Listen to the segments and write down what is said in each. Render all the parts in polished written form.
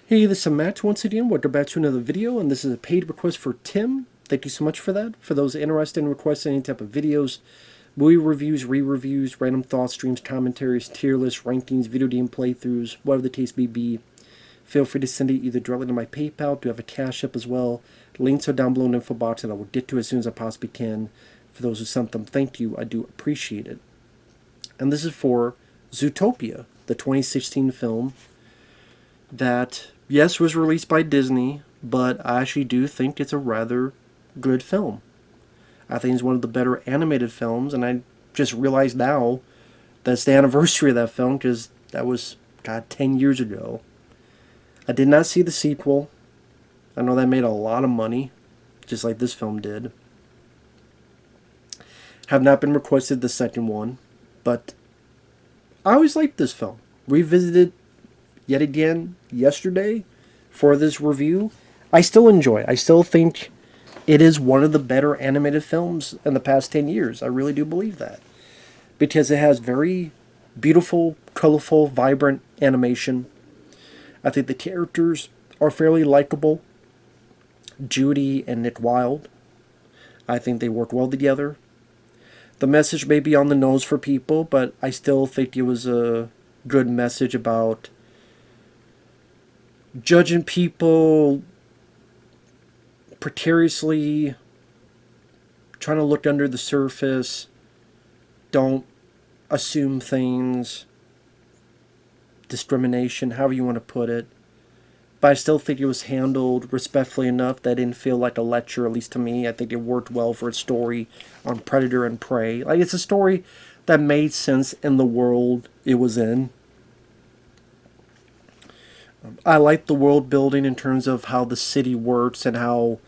Hey, this is Matt once again. Welcome back to another video, and this is a paid request for Tim. Thank you so much for that. For those interested in requesting any type of videos, movie reviews, re-reviews, random thoughts, streams, commentaries, tier lists, rankings, video game playthroughs, whatever the case may be, feel free to send it either directly to my PayPal. Do have a CashApp as well. Links are down below in the info box, and I will get to it as soon as I possibly can. For those who sent them, thank you. I do appreciate it. And this is for Zootopia, the 2016 film that, yes, was released by Disney, but I actually do think it's a rather good film. I think it's one of the better animated films, and I just realized now that's the anniversary of that film, because that was, God, 10 years ago. I did not see the sequel. I know that made a lot of money, just like this film did. Have not been requested the second one, but I always liked this film. Revisited yet again yesterday for this review. I still enjoy it. I still think it is one of the better animated films in the past 10 years. I really do believe that. Because it has very beautiful, colorful, vibrant animation. I think the characters are fairly likable. Judy and Nick Wilde. I think they work well together. The message may be on the nose for people, but I still think it was a good message about judging people precariously, trying to look under the surface, don't assume things, discrimination, however you want to put it. But I still think it was handled respectfully enough that it didn't feel like a lecture, at least to me. I think it worked well for a story on predator and prey. Like, it's a story that made sense in the world it was in. I like the world building in terms of how the city works and how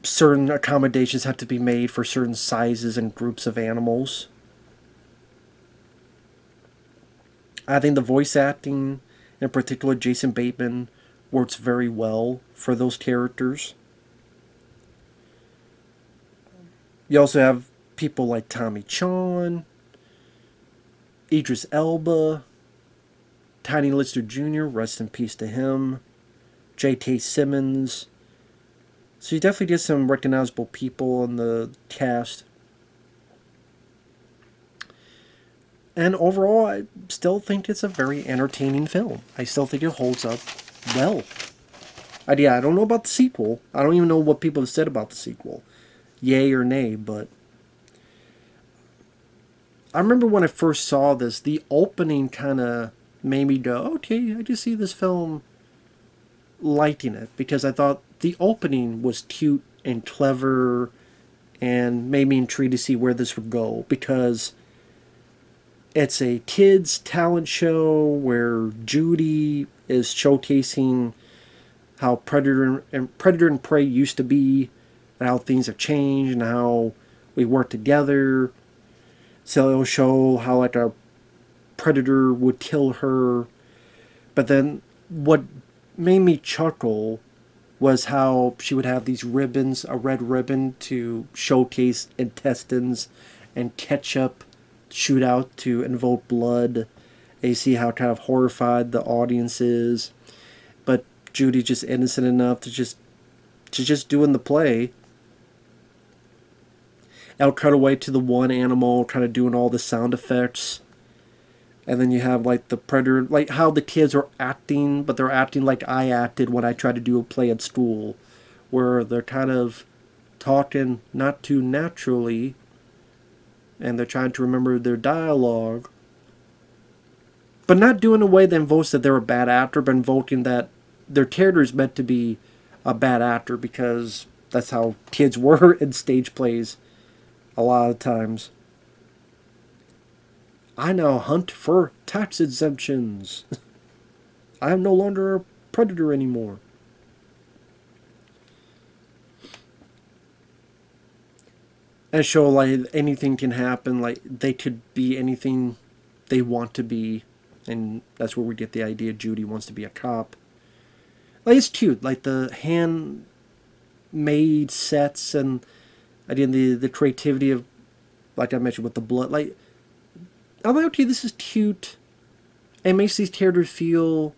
certain accommodations have to be made for certain sizes and groups of animals. I think the voice acting, in particular Jason Bateman, works very well for those characters. You also have people like Tommy Chong, Idris Elba, Tiny Lister Jr., rest in peace to him, J.K. Simmons. So you definitely get some recognizable people in the cast. And overall, I still think it's a very entertaining film. I still think it holds up well. I don't know about the sequel. I don't even know what people have said about the sequel. Yay or nay, but I remember when I first saw this, the opening kind of made me go, okay, I just see this film liking it, because I thought the opening was cute and clever and made me intrigued to see where this would go, because it's a kids talent show where Judy is showcasing how predator and prey used to be, and how things have changed and how we work together. So it'll show how like a predator would kill her. But then what made me chuckle was how she would have these ribbons, a red ribbon to showcase intestines, and ketchup shoot out to invoke blood. And you see how kind of horrified the audience is. But Judy's just innocent enough to just doing the play. I'll cut away to the one animal kind of doing all the sound effects. And then you have like the predator, like how the kids are acting, but they're acting like I acted when I tried to do a play at school, where they're kind of talking not too naturally, and they're trying to remember their dialogue, but not doing a way that invokes that they're a bad actor, but invoking that their character is meant to be a bad actor, because that's how kids were in stage plays a lot of times. I now hunt for tax exemptions. I am no longer a predator anymore. And show like anything can happen, like they could be anything they want to be, and that's where we get the idea Judy wants to be a cop. Like, it's cute, like the handmade sets, and again the creativity of, like I mentioned, with the blood. Like, I'm like, okay, this is cute. It makes these characters feel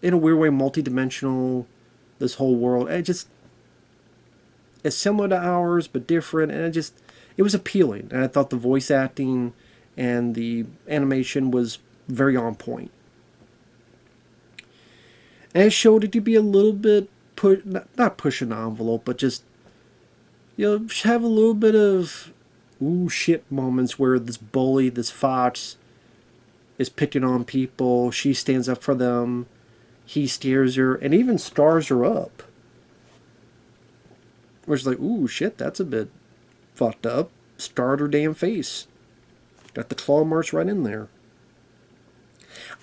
in a weird way, multi-dimensional. This whole world, it's similar to ours but different, and it was appealing. And I thought the voice acting and the animation was very on point. And it showed it to be a little bit not pushing the envelope, but just have a little bit of ooh shit moments where this bully, this fox, is picking on people. She stands up for them. He steers her and even stars her up. Where she's like, ooh shit, that's a bit fucked up. Starred her damn face. Got the claw marks right in there.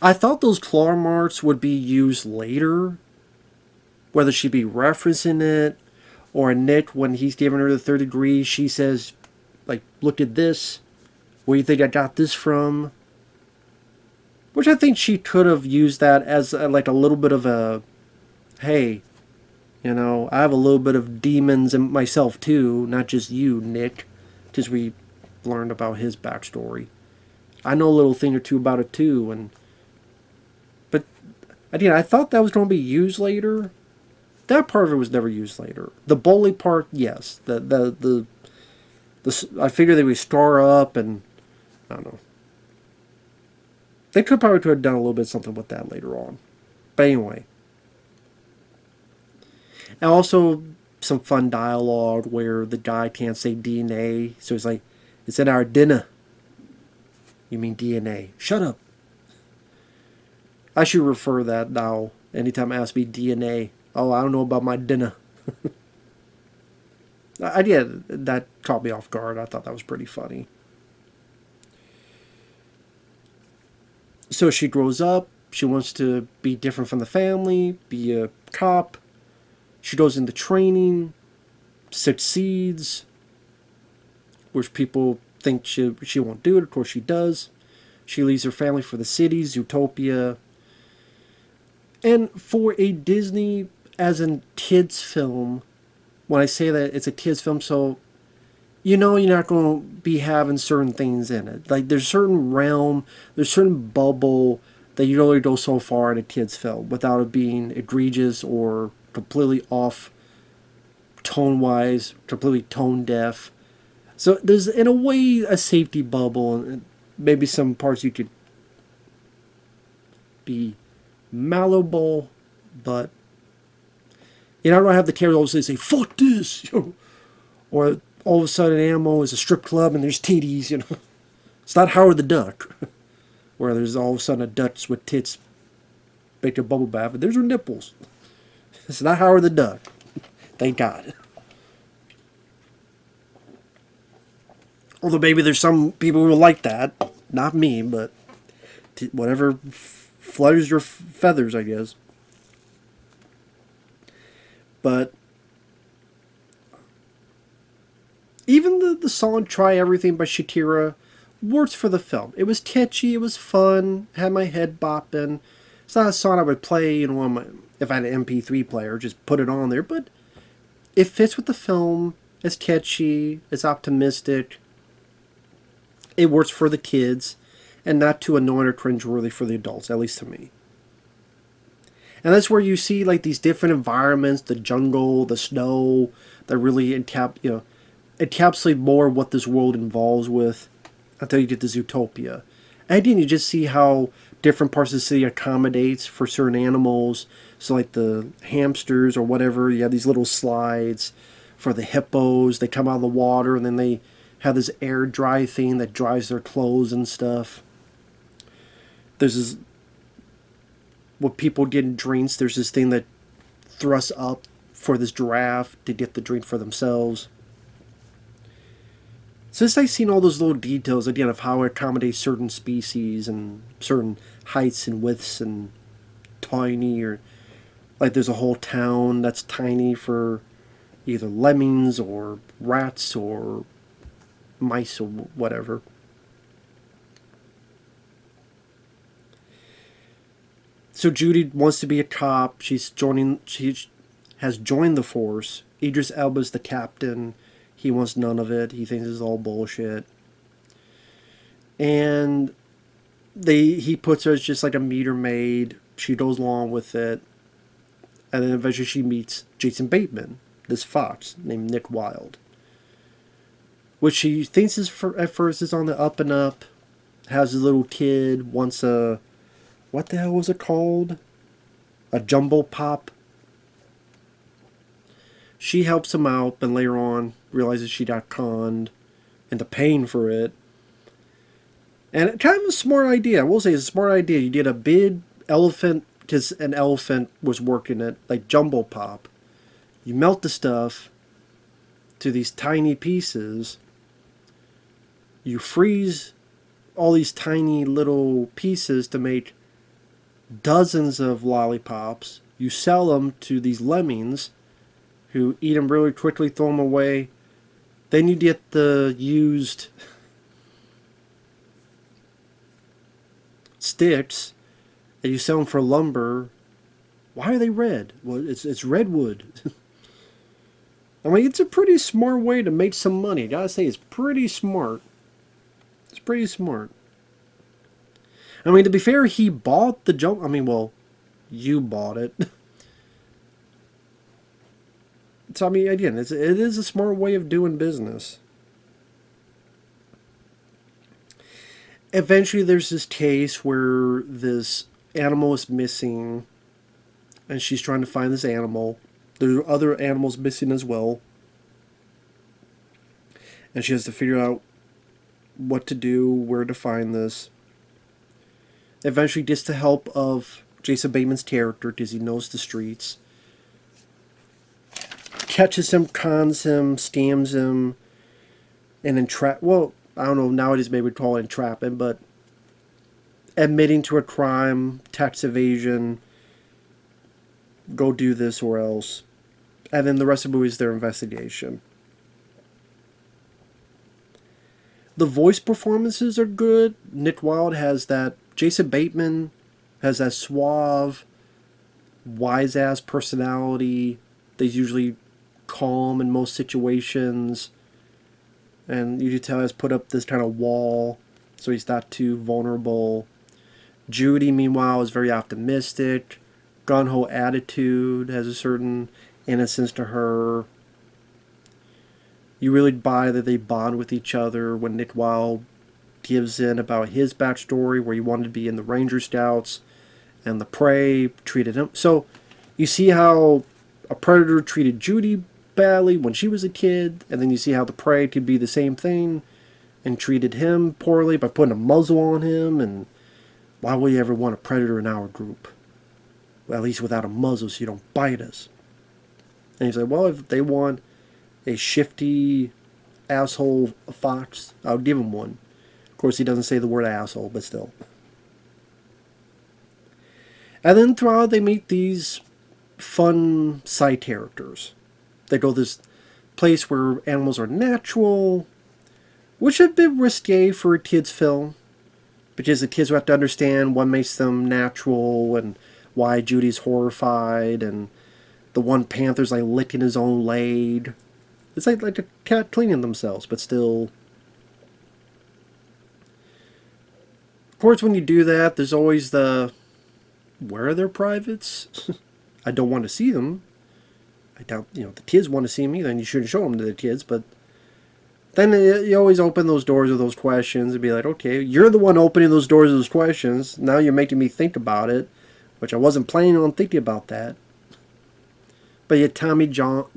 I thought those claw marks would be used later. Whether she be referencing it, or Nick, when he's giving her the third degree, she says, like, look at this. Where do you think I got this from? Which I think she could have used that as like a little bit of a, hey, I have a little bit of demons in myself too, not just you, Nick, because we learned about his backstory. I know a little thing or two about it too, but again, I thought that was going to be used later. That part of it was never used later. The bully part, yes. The I figured they would star up, and I don't know. They could have done a little bit something with that later on. But anyway. And also some fun dialogue where the guy can't say DNA. So he's like, it's in our dinner. You mean DNA. Shut up. I should refer that now. Anytime I ask me DNA. Oh, I don't know about my dinner. That caught me off guard. I thought that was pretty funny. So she grows up. She wants to be different from the family, be a cop. She goes into training, succeeds, which people think she won't do it. Of course she does. She leaves her family for the city, Zootopia. And for a Disney as a kids film, when I say that it's a kids film, so you're not going to be having certain things in it. Like there's certain realm, there's certain bubble that you only go so far in a kids film without it being egregious or completely off tone-wise, completely tone-deaf. So there's, in a way, a safety bubble, and maybe some parts you could be malleable, but I don't have the characters always say, fuck this, or all of a sudden an animal is a strip club and there's titties, It's not Howard the Duck, where there's all of a sudden a Dutch with tits make a bubble bath, but there's her nipples. It's not Howard the Duck. Thank God. Although maybe there's some people who like that. Not me, but whatever flutters your feathers, I guess. But even the song Try Everything by Shakira works for the film. It was catchy, it was fun, had my head bopping. It's not a song I would play, if I had an MP3 player, just put it on there, but it fits with the film. It's catchy, it's optimistic. It works for the kids, and not too annoying or cringeworthy for the adults, at least to me. And that's where you see like these different environments, the jungle, the snow, that really encapsulate more what this world involves with until you get to Zootopia. And then you just see how different parts of the city accommodates for certain animals. So like the hamsters or whatever, you have these little slides. For the hippos, they come out of the water and then they have this air dry thing that dries their clothes and stuff. There's this, when people get drinks, there's this thing that thrusts up for this giraffe to get the drink for themselves. So it's like seeing all those little details again of how it accommodates certain species and certain heights and widths and tiny, or like there's a whole town that's tiny for either lemmings or rats or mice or whatever. So Judy wants to be a cop. She has joined the force. Idris Elba's the captain. He wants none of it. He thinks it's all bullshit. And he puts her as just like a meter maid she goes along with it. And then eventually she meets Jason Bateman, this fox named Nick Wilde. Which she thinks at first is on the up and up. Has a little kid, wants a... What the hell was it called? A jumbo pop. She helps him out, but later on realizes she got conned into paying for it. And kind of a smart idea. I will say it's a smart idea. You get a big elephant, because an elephant was working it, like jumbo pop. You melt the stuff to these tiny pieces. You freeze all these tiny little pieces to make dozens of lollipops. You sell them to these lemmings who eat them really quickly, throw them away. Then you get the used sticks and you sell them for lumber. Why are they red? Well, it's redwood. I mean, it's a pretty smart way to make some money. I gotta say, it's pretty smart. It's pretty smart. I mean, to be fair, he bought the jump. I mean, well, you bought it. So, I mean, again, it is a smart way of doing business. Eventually, there's this case where this animal is missing, and she's trying to find this animal. There are other animals missing as well. And she has to figure out what to do, where to find this. Eventually gets the help of Jason Bateman's character, because he knows the streets. Catches him, cons him, scams him, and well, I don't know, nowadays maybe we'd call it entrapment, but admitting to a crime, tax evasion, go do this or else. And then the rest of the movie is their investigation. The voice performances are good. Nick Wilde has that. Jason Bateman has that suave, wise-ass personality. He's usually calm in most situations. And you can tell he's put up this kind of wall, so he's not too vulnerable. Judy, meanwhile, is very optimistic. Gung-ho attitude, has a certain innocence to her. You really buy that they bond with each other when Nick Wilde gives in about his backstory, where he wanted to be in the Ranger Scouts, and the prey treated him. So you see how a predator treated Judy badly when she was a kid, and then you see how the prey could be the same thing and treated him poorly by putting a muzzle on him. And why would you ever want a predator in our group? Well, at least without a muzzle so you don't bite us. And he's like, well, if they want a shifty asshole fox, I'll give him one. Of course, he doesn't say the word asshole, but still. And then throughout, they meet these fun side characters. They go to this place where animals are natural, which is a bit risque for a kid's film, because the kids will have to understand what makes them natural and why Judy's horrified, and the one panther's like licking his own leg. It's like a cat cleaning themselves, but still. Of course, when you do that, there's always the, where are their privates? I don't want to see them. I doubt, the kids want to see me, then you shouldn't show them to the kids, but then you always open those doors with those questions and be like, okay, you're the one opening those doors with those questions. Now you're making me think about it, which I wasn't planning on thinking about that. But yeah, Tommy Chong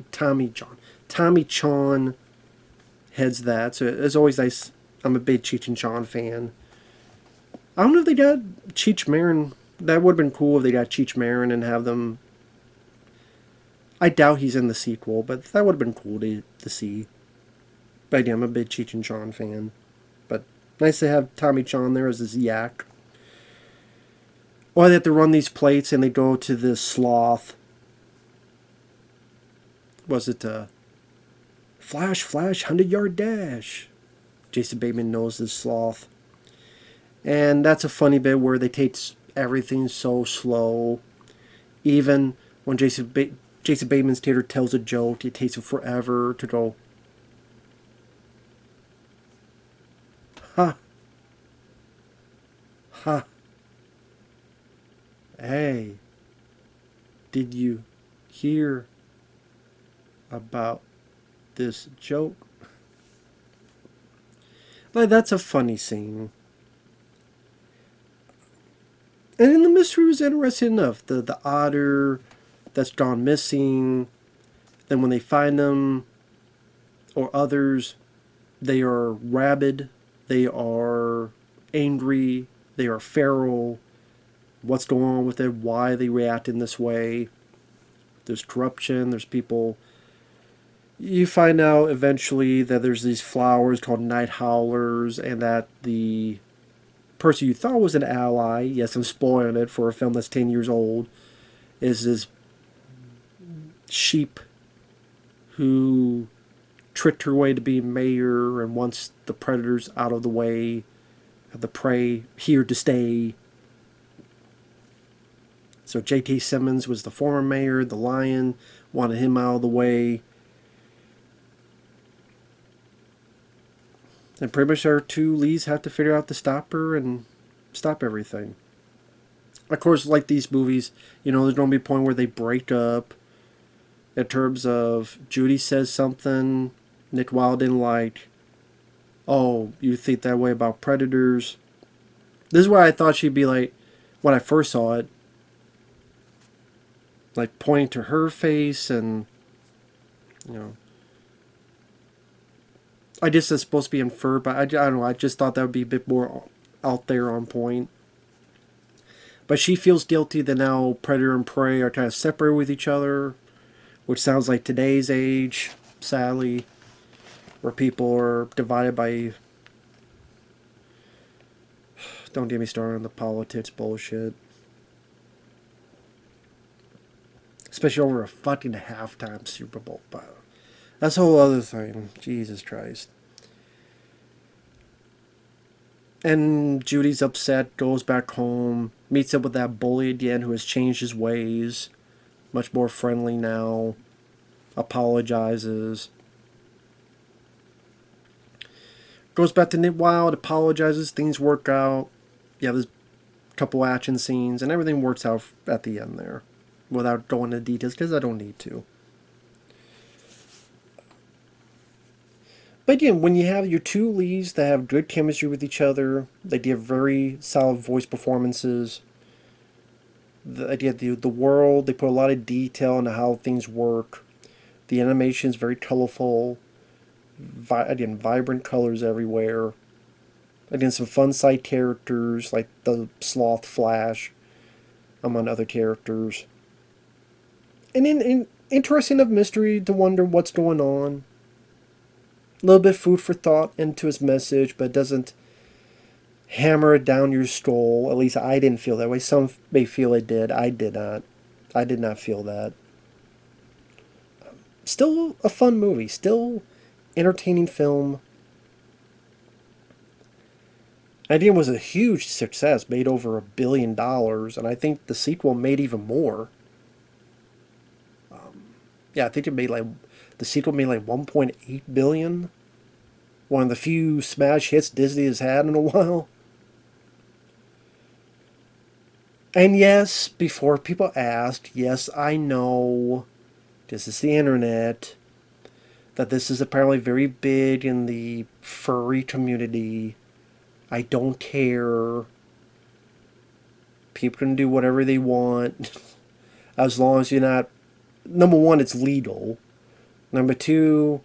heads that, so it's always nice. I'm a big Cheech and Chong fan. I don't know if they got Cheech Marin. That would have been cool if they got Cheech Marin and have them. I doubt he's in the sequel, but that would have been cool to see. But yeah, I'm a big Cheech and Chong fan. But nice to have Tommy Chong there as his yak. Or they have to run these plates and they go to this sloth. Was it Flash, 100-yard dash? Jason Bateman knows this sloth. And that's a funny bit where they take everything so slow. Even when Jason Bateman's theater tells a joke, it takes him forever to go, ha. Ha. Hey, did you hear about this joke? Like, that's a funny scene. And then the mystery was interesting enough. The otter that's gone missing. Then when they find them, or others, they are rabid. They are angry. They are feral. What's going on with it? Why they react in this way? There's corruption. There's people. You find out eventually that there's these flowers called night howlers, and that the person you thought was an ally, yes, I'm spoiling it for a film that's 10 years old, is this sheep who tricked her way to be mayor and wants the predators out of the way, the prey here to stay. So J.T. Simmons was the former mayor, the lion, wanted him out of the way. And pretty much our two leads have to figure out to stop her and stop everything. Of course, like these movies, there's going to be a point where they break up. In terms of Judy says something Nick Wilde didn't like. Oh, you think that way about predators? This is why I thought she'd be like, when I first saw it, like pointing to her face and, I guess that's supposed to be inferred, but I don't know, I just thought that would be a bit more out there on point. But she feels guilty that now predator and prey are kind of separated with each other, which sounds like today's age, sadly, where people are divided by... Don't get me started on the politics bullshit. Especially over a fucking halftime Super Bowl. But that's a whole other thing. Jesus Christ. And Judy's upset, goes back home, meets up with that bully again who has changed his ways. Much more friendly now. Apologizes. Goes back to Nick Wilde, apologizes, things work out. Yeah, there's a couple action scenes, and everything works out at the end there. Without going into details, because I don't need to. But again, when you have your two leads that have good chemistry with each other, they give very solid voice performances. The world, they put a lot of detail into how things work. The animation is very colorful. Again, vibrant colors everywhere. Again, some fun side characters like the Sloth Flash, among other characters. And interesting enough mystery to wonder what's going on. A little bit food for thought into his message, but it doesn't hammer it down your skull. At least I didn't feel that way. Some may feel it did. I did not. I did not feel that. Still a fun movie. Still entertaining film. Idea was a huge success. Made over $1 billion. And I think the sequel made even more. Yeah, I think the sequel made like 1.8 billion. One of the few smash hits Disney has had in a while. And yes, before people asked, yes, I know, this is the internet, that this is apparently very big in the furry community. I don't care. People can do whatever they want. As long as you're not... Number one, it's legal. Number two,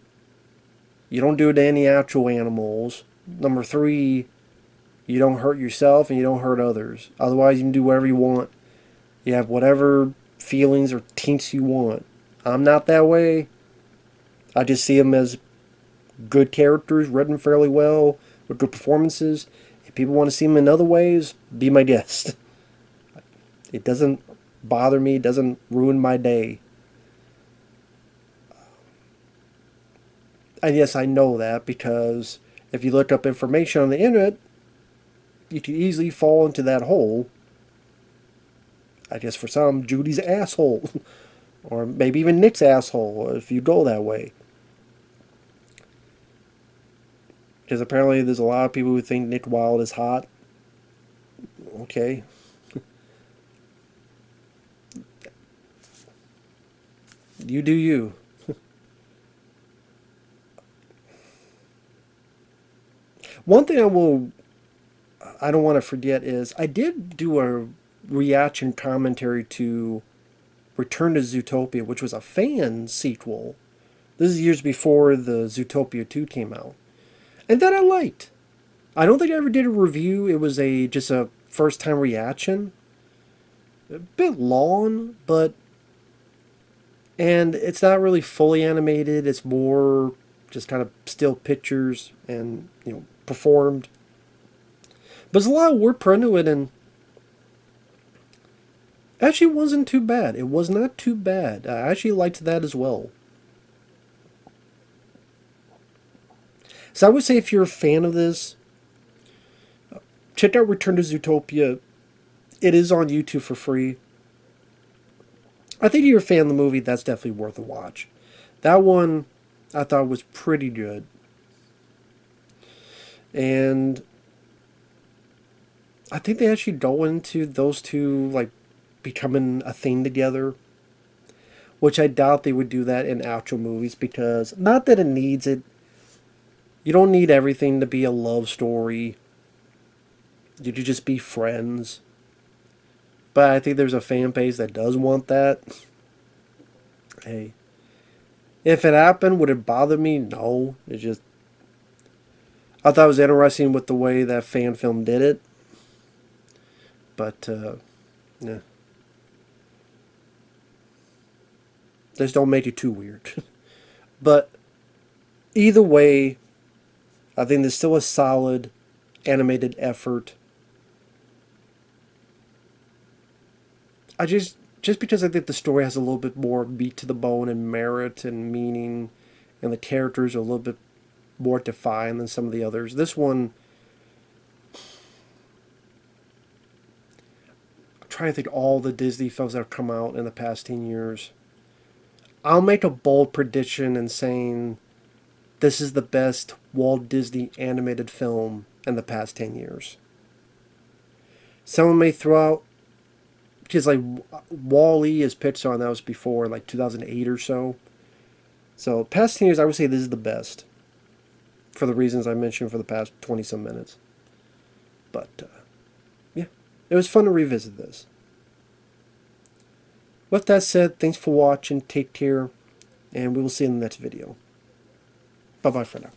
you don't do it to any actual animals. Number three, you don't hurt yourself and you don't hurt others. Otherwise, you can do whatever you want. You have whatever feelings or tinks you want. I'm not that way. I just see them as good characters, written fairly well, with good performances. If people want to see them in other ways, be my guest. It doesn't bother me. It doesn't ruin my day. And yes, I know that because if you look up information on the internet, you can easily fall into that hole. I guess for some, Judy's asshole. Or maybe even Nick's asshole, if you go that way. Because apparently there's a lot of people who think Nick Wilde is hot. Okay. You do you. One thing I don't want to forget is I did do a reaction commentary to Return to Zootopia, which was a fan sequel. This is years before the Zootopia 2 came out. And that I liked. I don't think I ever did a review. It was just a first time reaction. A bit long, but and it's not really fully animated. It's more just kind of still pictures and performed. But there's a lot of work put into it, and actually wasn't too bad. It was not too bad. I actually liked that as well. So I would say if you're a fan of this, check out Return to Zootopia. It is on YouTube for free. I think if you're a fan of the movie, that's definitely worth a watch. That one I thought was pretty good. And I think they actually go into those two like becoming a thing together. Which I doubt they would do that in actual movies, because not that it needs it. You don't need everything to be a love story. You could just be friends. But I think there's a fan base that does want that. Hey. If it happened, would it bother me? No. It's just, I thought it was interesting with the way that fan film did it. But, yeah. Just don't make it too weird. But, either way, I think there's still a solid animated effort. Just because I think the story has a little bit more meat to the bone and merit and meaning, and the characters are a little bit more defined than some of the others. This one, I'm trying to think all the Disney films that have come out in the past 10 years. I'll make a bold prediction in saying this is the best Walt Disney animated film in the past 10 years. Someone may throw out, because like Wall-E is Pixar, that was before like 2008 or so. So past 10 years, I would say this is the best, for the reasons I mentioned for the past 20 some minutes. But yeah, it was fun to revisit this. With that said, thanks for watching, take care, and we will see you in the next video. Bye bye for now.